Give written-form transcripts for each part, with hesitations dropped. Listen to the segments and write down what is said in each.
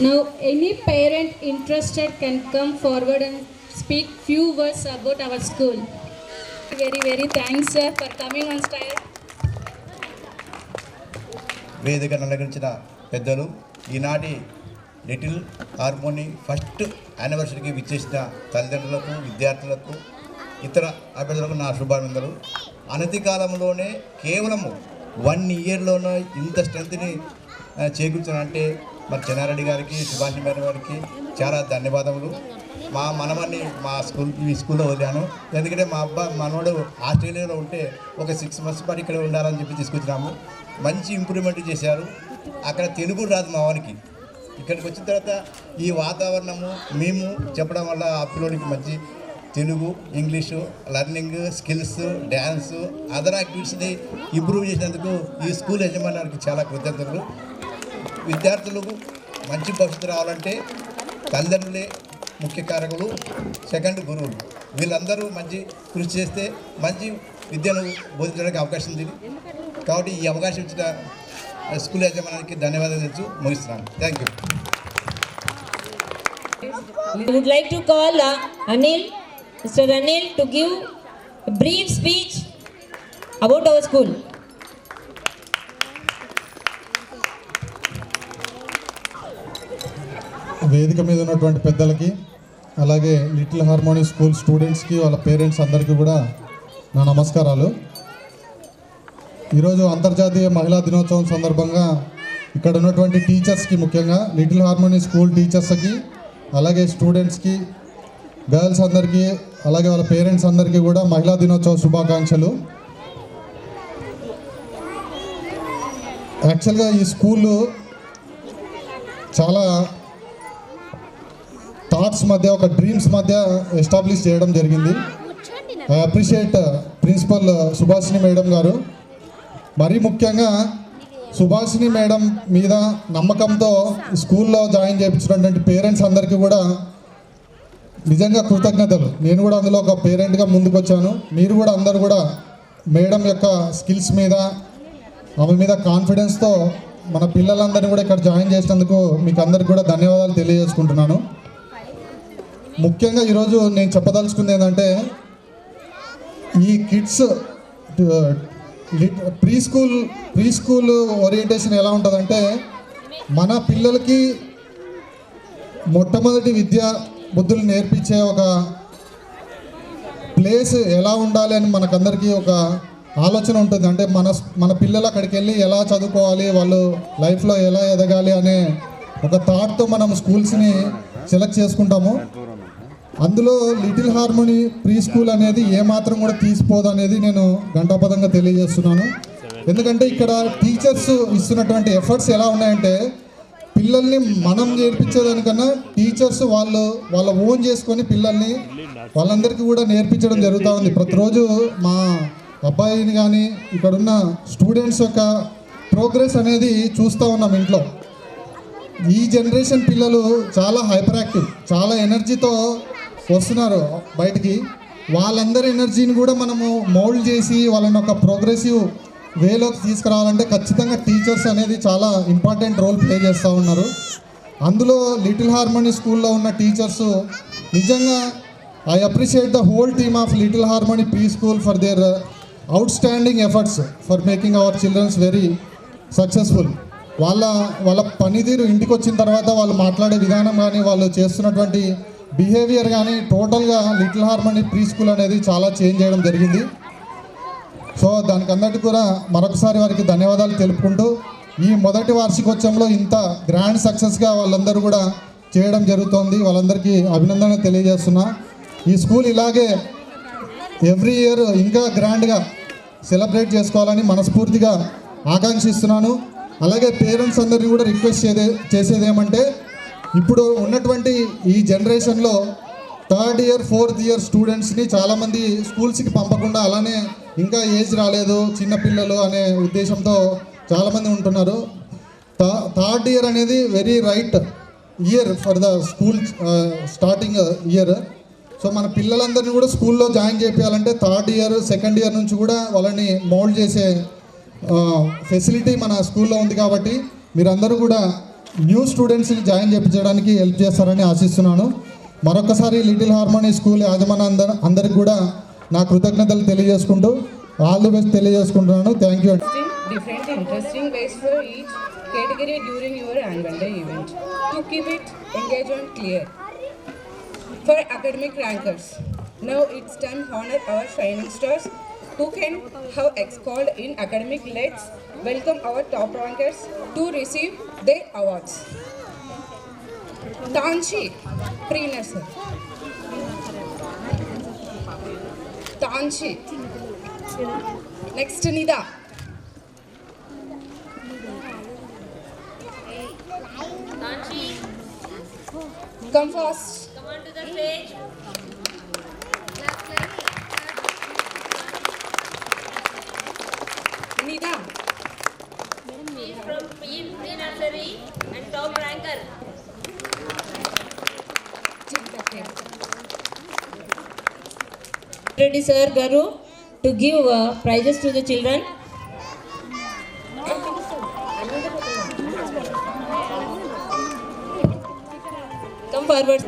Now, any parent interested can come forward and speak few words about our school. Very thanks, sir, for coming on stage. వేదిక నలగించిన పెద్దలు, ఈనాటి little harmony first యానివర్సరీకి విచ్చేసిన తల్లిదండ్రులకు, విద్యార్థులకు, ఇతర అభ్యర్థులకు నా శుభాభినందనలు. అనతి కాలంలోనే కేవలము 1 ఇయర్లోనే ఇంత స్ట్రెంత్ని చేకూర్చానంటే మరి చెన్నారెడ్డి గారికి, సుభాషిణి మేడం గారికి చాలా ధన్యవాదములు. మా మనమని ఈ స్కూల్లో వదిలాను. ఎందుకంటే మా మనోడు ఆస్ట్రేలియాలో ఉంటే ఒక 6 months పాటు ఇక్కడ ఉండాలని చెప్పి తీసుకొచ్చినాము. మంచి ఇంప్రూవ్మెంట్ చేశారు. అక్కడ తెలుగు రాదు మా వానికి. ఇక్కడికి వచ్చిన తర్వాత ఈ వాతావరణము మేము చెప్పడం వల్ల ఆ పిల్లలకి మంచి Telugu, English, learning skills, dance, other యాక్టివిటీస్ని ఇంప్రూవ్ చేసినందుకు ఈ స్కూల్ యజమానికి చాలా కృతజ్ఞతలు. విద్యార్థులకు మంచి భవిష్యత్తు రావాలంటే తల్లిదండ్రులే ముఖ్య కారకులు, సెకండ్ గురువులు. వీళ్ళందరూ మంచి కృషి చేస్తే మంచి విద్యను బోధించడానికి అవకాశం ఉంది. కాబట్టి ఈ అవకాశం ఇచ్చిన స్కూల్ యజమానికి ధన్యవాదాలు తెలుసు ముగిస్తున్నాను. Thank you. I would like to call Mr. Anil to give a brief speech about our school. వేదిక మీద ఉన్నటువంటి పెద్దలకి, అలాగే లిటిల్ హార్మోనీ స్కూల్ స్టూడెంట్స్కి, వాళ్ళ పేరెంట్స్ అందరికీ కూడా నా నమస్కారాలు. ఈరోజు అంతర్జాతీయ మహిళా దినోత్సవం సందర్భంగా ఇక్కడ ఉన్నటువంటి టీచర్స్కి, ముఖ్యంగా లిటిల్ హార్మోనీ స్కూల్ టీచర్స్కి, అలాగే స్టూడెంట్స్కి, గర్ల్స్ అందరికీ, అలాగే వాళ్ళ పేరెంట్స్ అందరికీ కూడా మహిళా దినోత్సవ శుభాకాంక్షలు. యాక్చువల్గా ఈ స్కూలు చాలా థాట్స్ మధ్య, ఒక డ్రీమ్స్ మధ్య ఎస్టాబ్లిష్ చేయడం జరిగింది. I appreciate principal Subhashini madam గారు. మరీ ముఖ్యంగా సుభాషిణి మేడం మీద నమ్మకంతో స్కూల్లో జాయిన్ చేయించినటువంటి పేరెంట్స్ అందరికీ కూడా నిజంగా కృతజ్ఞతలు. నేను కూడా అందులో ఒక పేరెంట్గా ముందుకు వచ్చాను. మీరు కూడా అందరూ కూడా మేడం యొక్క స్కిల్స్ మీద, ఆమె మీద కాన్ఫిడెన్స్తో మన పిల్లలందరినీ కూడా ఇక్కడ జాయిన్ చేసినందుకు మీకు అందరికీ కూడా ధన్యవాదాలు తెలియజేసుకుంటున్నాను. ముఖ్యంగా ఈరోజు నేను చెప్పదలుచుకుంది ఏంటంటే, ఈ కిడ్స్ ప్రీ స్కూల్ ఓరియంటేషన్ ఎలా ఉంటుందంటే, మన పిల్లలకి మొట్టమొదటి విద్యా బుద్ధులు నేర్పించే ఒక ప్లేస్ ఎలా ఉండాలి అని మనకందరికీ ఒక ఆలోచన ఉంటుంది. అంటే మన పిల్లలు అక్కడికి వెళ్ళి ఎలా చదువుకోవాలి, వాళ్ళు లైఫ్లో ఎలా ఎదగాలి అనే ఒక థాట్తో మనం స్కూల్స్ని సెలెక్ట్ చేసుకుంటాము. అందులో లిటిల్ హార్మోనీ ప్రీ స్కూల్ అనేది ఏమాత్రం కూడా తీసిపోదు అనేది నేను ఘంటాపథంగా తెలియజేస్తున్నాను. ఎందుకంటే ఇక్కడ టీచర్స్ ఇస్తున్నటువంటి ఎఫర్ట్స్ ఎలా ఉన్నాయంటే, పిల్లల్ని మనం నేర్పించేదానికన్నా టీచర్స్ వాళ్ళ ఓన్ చేసుకొని పిల్లల్ని వాళ్ళందరికీ కూడా నేర్పించడం జరుగుతూ ఉంది. ప్రతిరోజు మా అబ్బాయిని కానీ ఇక్కడున్న స్టూడెంట్స్ యొక్క ప్రోగ్రెస్ అనేది చూస్తూ ఉన్నాం ఇంట్లో. ఈ జనరేషన్ పిల్లలు చాలా హైపర్ యాక్టివ్, చాలా ఎనర్జీతో వస్తున్నారు బయటికి. వాళ్ళందరి ఎనర్జీని కూడా మనము మౌల్డ్ చేసి వాళ్ళని ఒక ప్రోగ్రెసివ్ వేలోకి తీసుకురావాలంటే ఖచ్చితంగా టీచర్స్ అనేది చాలా ఇంపార్టెంట్ రోల్ ప్లే చేస్తూ ఉన్నారు. అందులో లిటిల్ హార్మోనీ స్కూల్లో ఉన్న టీచర్స్ నిజంగా I appreciate the whole team of Little Harmony preschool for their outstanding efforts for making our childrens very successful. వాళ్ళ పనితీరు ఇంటికి వచ్చిన తర్వాత వాళ్ళు మాట్లాడే విధానం కానీ, వాళ్ళు చేస్తున్నటువంటి బిహేవియర్ కానీ టోటల్గా లిటిల్ హార్మోనీ ప్రీ స్కూల్ అనేది చాలా చేంజ్ చేయడం జరిగింది. సో దానికి అందరికీ కూడా మరొకసారి వారికి ధన్యవాదాలు తెలుపుకుంటూ, ఈ మొదటి వార్షికోత్సవంలో ఇంత గ్రాండ్ సక్సెస్గా వాళ్ళందరూ కూడా చేయడం జరుగుతోంది. వాళ్ళందరికీ అభినందన తెలియజేస్తున్నా. ఈ స్కూల్ ఇలాగే ఎవ్రీ ఇయర్ ఇంకా గ్రాండ్గా సెలబ్రేట్ చేసుకోవాలని మనస్ఫూర్తిగా ఆకాంక్షిస్తున్నాను. అలాగే పేరెంట్స్ అందరినీ కూడా రిక్వెస్ట్ చేసేది ఏమంటే, ఇప్పుడు ఉన్నటువంటి ఈ జనరేషన్లో 3rd year 4th year స్టూడెంట్స్ని చాలామంది స్కూల్స్కి పంపకుండా, అలానే ఇంకా ఏజ్ రాలేదు చిన్నపిల్లలు అనే ఉద్దేశంతో చాలామంది ఉంటున్నారు. 3rd year అనేది very right year for the school starting year. So మన పిల్లలందరినీ కూడా స్కూల్లో జాయిన్ చేయాలంటే 3rd year 2nd year నుంచి కూడా వాళ్ళని మౌల్డ్ చేసే ఫెసిలిటీ మన స్కూల్లో ఉంది. కాబట్టి మీరందరూ కూడా న్యూ స్టూడెంట్స్ని జాయిన్ చేయించడానికి హెల్ప్ చేస్తారని ఆశిస్తున్నాను. మరొకసారి లిటిల్ హార్మోనీ స్కూల్ యాజమాన్య అందరికి కూడా నా కృతజ్ఞతలు తెలియజేసుకుంటూ ఆల్ ది బెస్ట్ తెలియజేసుకుంటున్నాను. Thank you. Different interesting ways for each category during your annual day event to keep it engaged and clear. For academic rankers, now it's time to honor our shining stars who can have excelled in academic. Let's welcome our top rankers to receive their awards. Tanshi, pre-nursery. Tanshi. Next, Nida. Come first. Come on to the stage. Nida. She is from pre-nursery and top ranker. Reddy sir Garu to give prizes to the children. Come forward.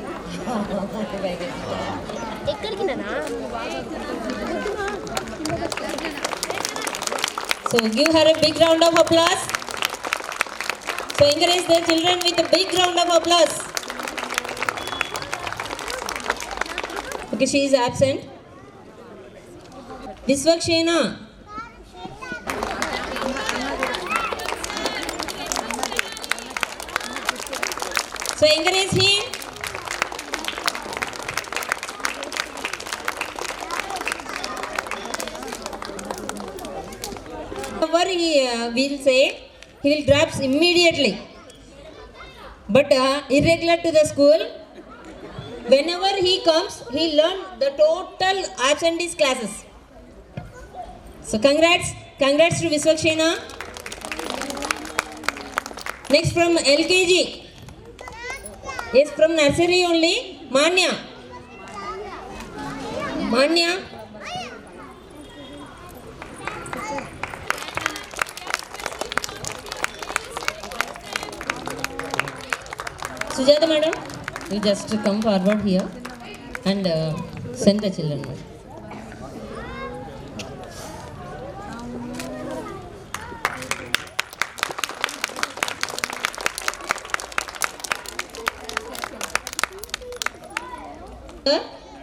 So give her a big round of applause. So encourage the children with a big round of applause. Okay, she is absent. Viswakshena. So encourage him. Whatever he will say, he will drops immediately. But irregular to the school, whenever he comes, he learn the total absentees classes. So congrats to Viswakshena. Next from LKG. Yes, from nursery only, Manya. Sujata madam, you just come forward here and send the children.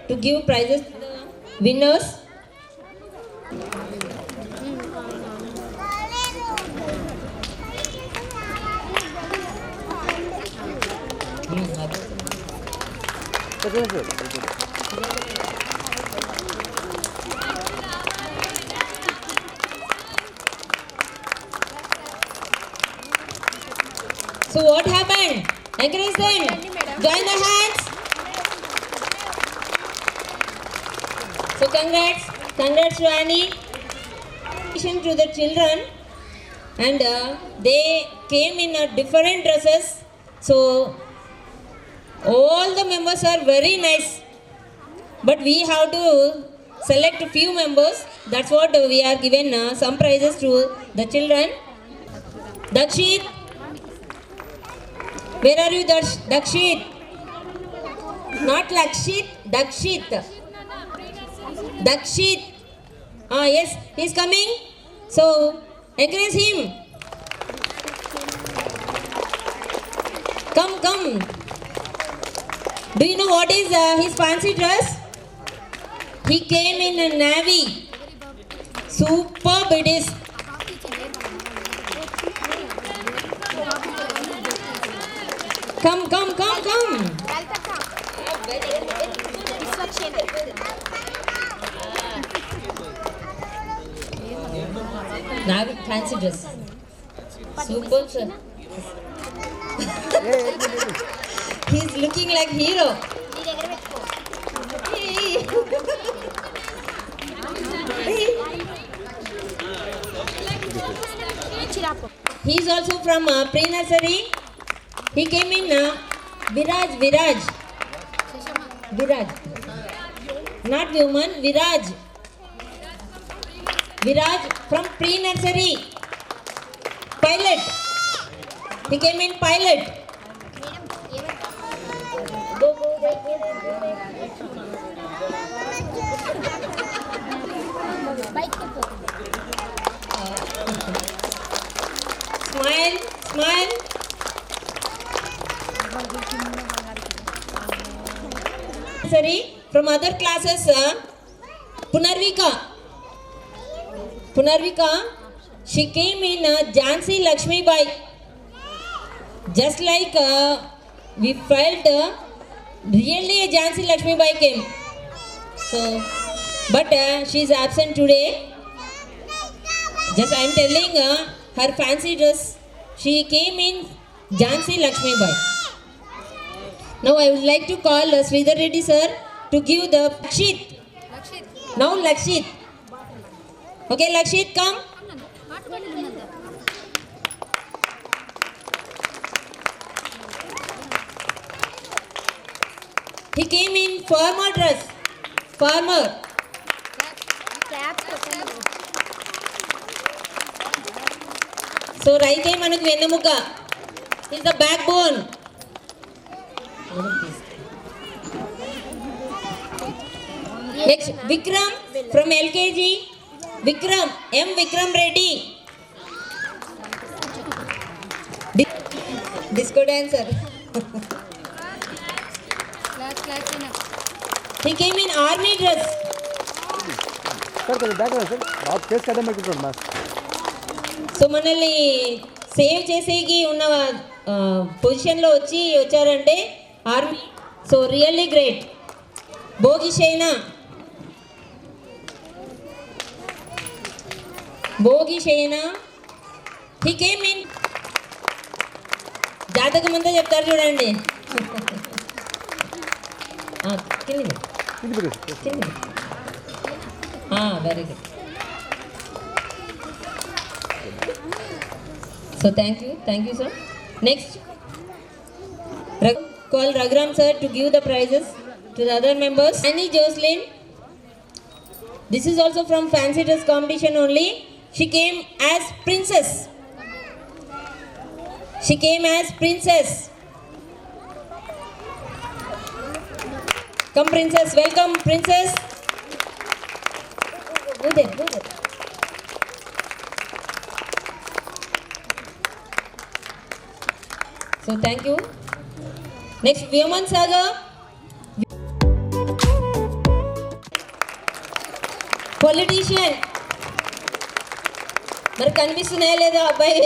To give prizes to the winners. So what happened? Encourage them. Join the hands. So congrats to Annie. To the children, and they came in different dresses. So all the members are very nice, but we have to select a few members. That's what we are given some prizes to the children. Dakshit, where are you, Dakshit? Not Lakshit, Dakshit. Dakshit. Yes, he's coming. So encourage him. Come. Do you know what is his fancy dress? He came in a navy. Superb it is. Come. Navy fancy dress. Superb, sir. He's looking like hero. He's also from pre-nursery. He came in Viraj. Not woman, Viraj. Viraj from pre-nursery. Pilot. He came in pilot. Smile, smile. Sorry, from other classes, Punarvika, she came in Jhansi Lakshmi Bai. Just like we felt really a Jhansi Lakshmi Bai came. So, but she is absent today. Just I am telling her fancy dress. She came in Jhansi Lakshmi Bai. Now I would like to call Sridhar Reddy sir to give the Lakshit. Now Lakshit. Okay, Lakshit, come. He came in farmer dress. Farmer. So రైతే మనకు వెన్నెముక. He's the backbone. Next, Vikram from LKG. Vikram, M. Vikram Reddy. Disco dancer. He came in army dress. So మనల్ని save చేసేకి ఉన్న పొజిషన్లో వచ్చారంటే army. So really great. భోగిషేనా he came in జాతకం అంతా చెప్తారు చూడండి. Very good. So thank you sir. Next, call Raghuram sir to give the prizes to the other members. Annie Jocelyn, this is also from fancy dress competition only. She came as princess. Come princess, welcome princess. Go there. So thank you. Next, Vyoman Sagar. Politician. మరి కనిపిస్తున్నాయా లేదా అబ్బాయి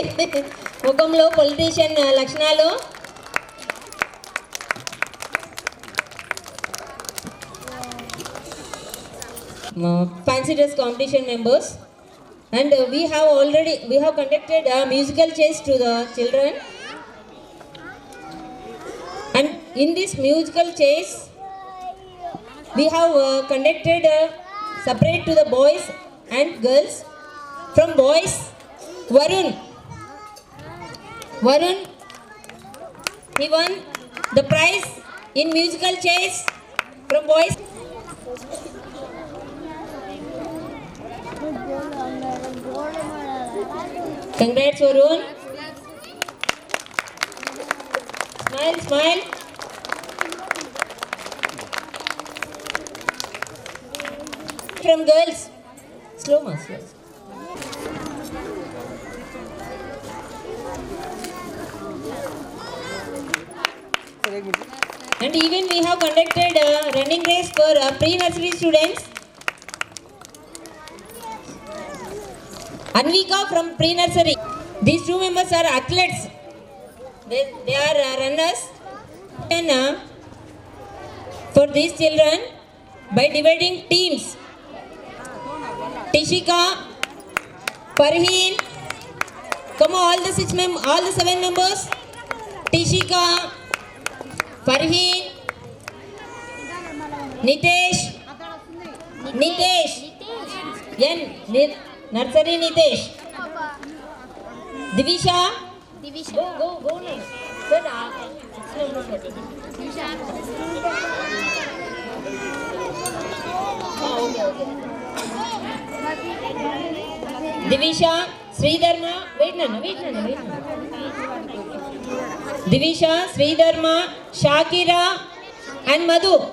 ముఖంలో politician లక్షణాలు? Fancy dress competition members, and we have conducted a musical chase to the children. And in this musical chase, we have conducted separate to the boys and girls. From boys, Varun, he won the prize in musical chase from boys. Congrats, Varun. Smile. From girls, slow. And even we have conducted a running race for pre-nursery students. Anvika from pre-nursery. These two members are athletes. They are runners. And for these children, by dividing teams, Tishika, Parheen, come on, all the 7 members. Tishika, Parheen, Nitesh, Nursery Nitesh, Divisha, go. Divisha, Sridharma, wait. Divisha, Sridharma, Shakira and Madhu.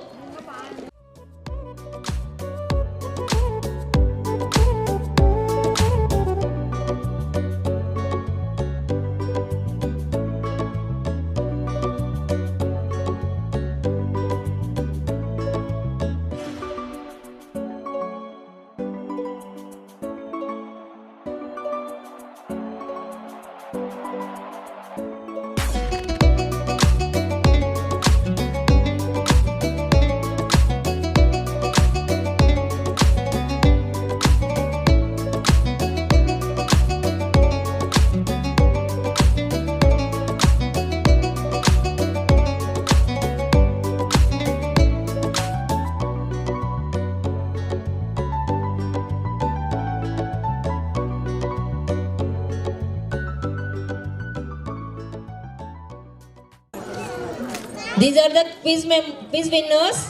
These are the quiz winners.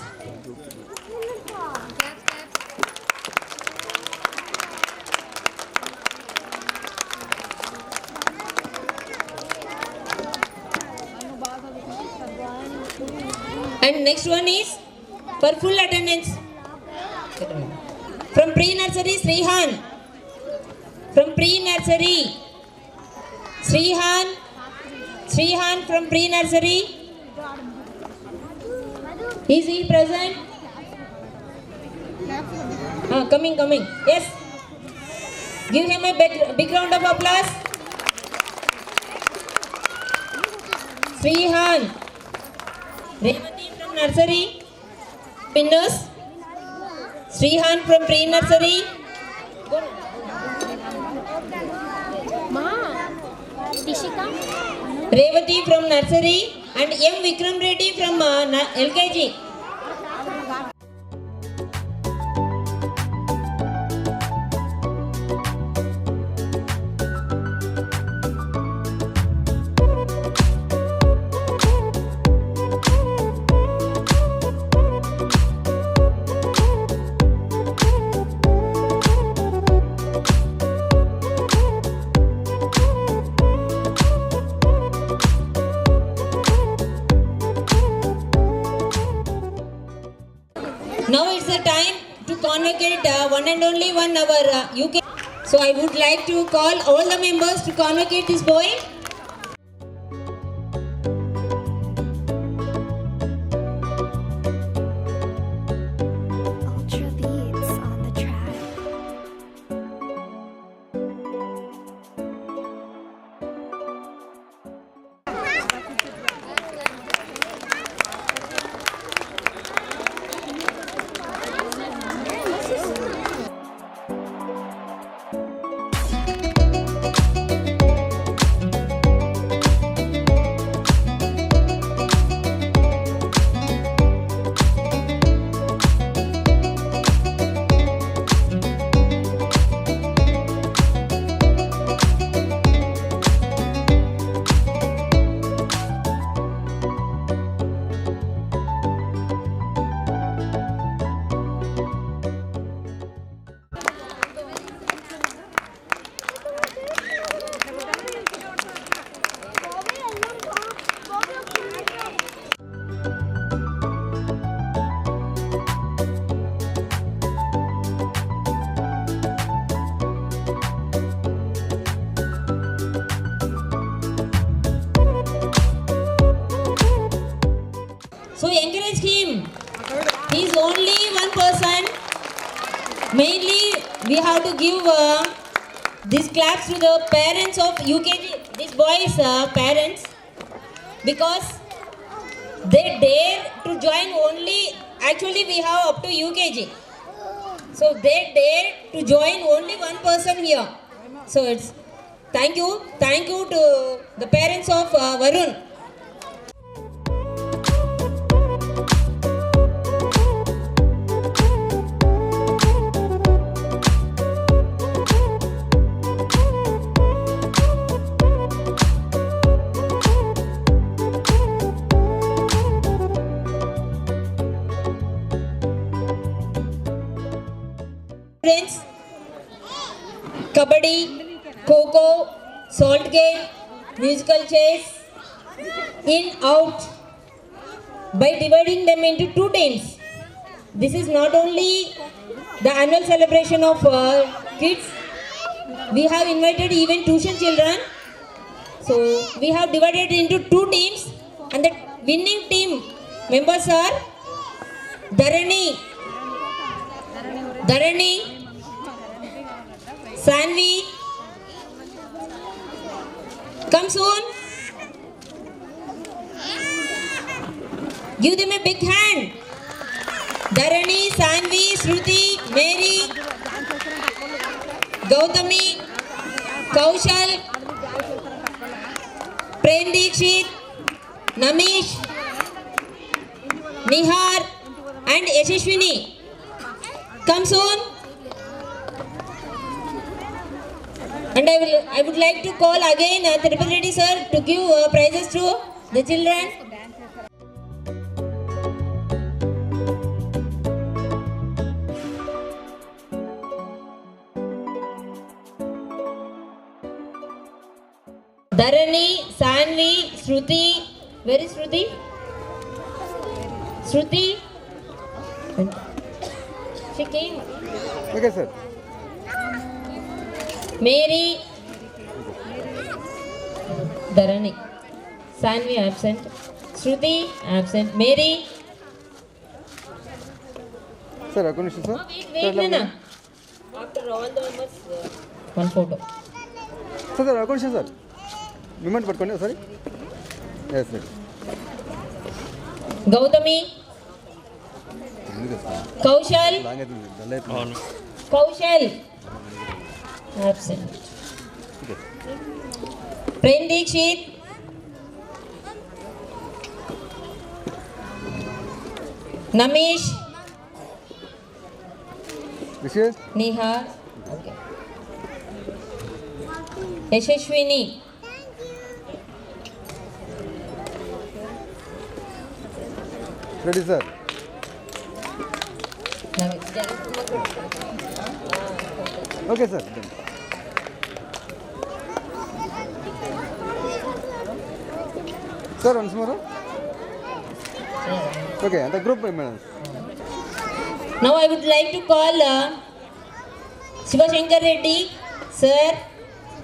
And next one is for full attendance. From pre-nursery, Srihan. From pre-nursery, Srihan from pre-nursery. Is he present? Coming. Yes. Give him a big round of applause. Srihan. Revati from nursery. Winners. Srihan from pre-nursery. Revati from nursery and M. Vikram Reddy from LKG. Now it's the time to convocate one and only one our UK. So I would like to call all the members to convocate this boy. Ultra beats on the track. So encourage him. He is only one person. Mainly we have to give these claps to the parents of UKG, this boy's parents, because they dare to join only, actually we have up to UKG. So they dare to join only one person here. So it's thank you to the parents of Varun. Friends, Kabaddi, Kho-Kho, Salt Game, musical chairs, in out by dividing them into two teams. This is not only the annual celebration of kids. We have invited even tuition children. So we have divided into two teams, and the winning team members are Dharani, Sanvi. Come soon. Give them a big hand. Dharani, Sanvi, Shruti, Mary, Gautami, Kaushal, Prem Dikshit, Namish, Nihar and Yashashwini. Come soon. And I would like to call again Tirupati Reddy sir to give prizes to the children. Dharani, Sanvi, Shruti. Where is Shruti? Shruti? She came. Okay, sir. Mary. Dharani. Sanvi absent. Shruti absent. Mary. Sir, recognition, sir. Wait, Nana. After all the members, one photo. Sir, recognition, sir. Movement పట్టుకోండి sorry. Yes, sir. Gautami. Kaushal. Kaushal. Absent. Prem Dikshit. Namish. Vishwas. Nihar. Okay. Yashashwini. Ready, sir. Okay, sir. Done. Sir, once more. Okay, the group members. Now I would like to call Shiva Shankar Reddy sir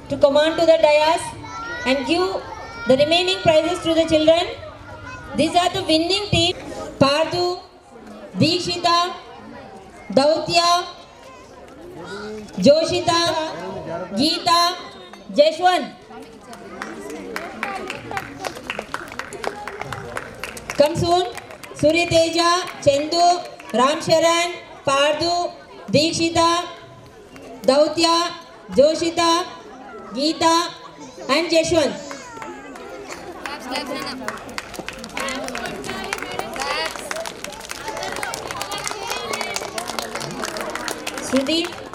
to come on to the dais and give the remaining prizes to the children. These are the winning team: Parthu, Deekshita, Dautya, Joshita, Geeta, Jeshwant. Come soon. Surya Teja, Chandu, Ram Sharan, Parthu, Deekshita, Dautya, Joshita, Geeta and Jeshwant. Shruti.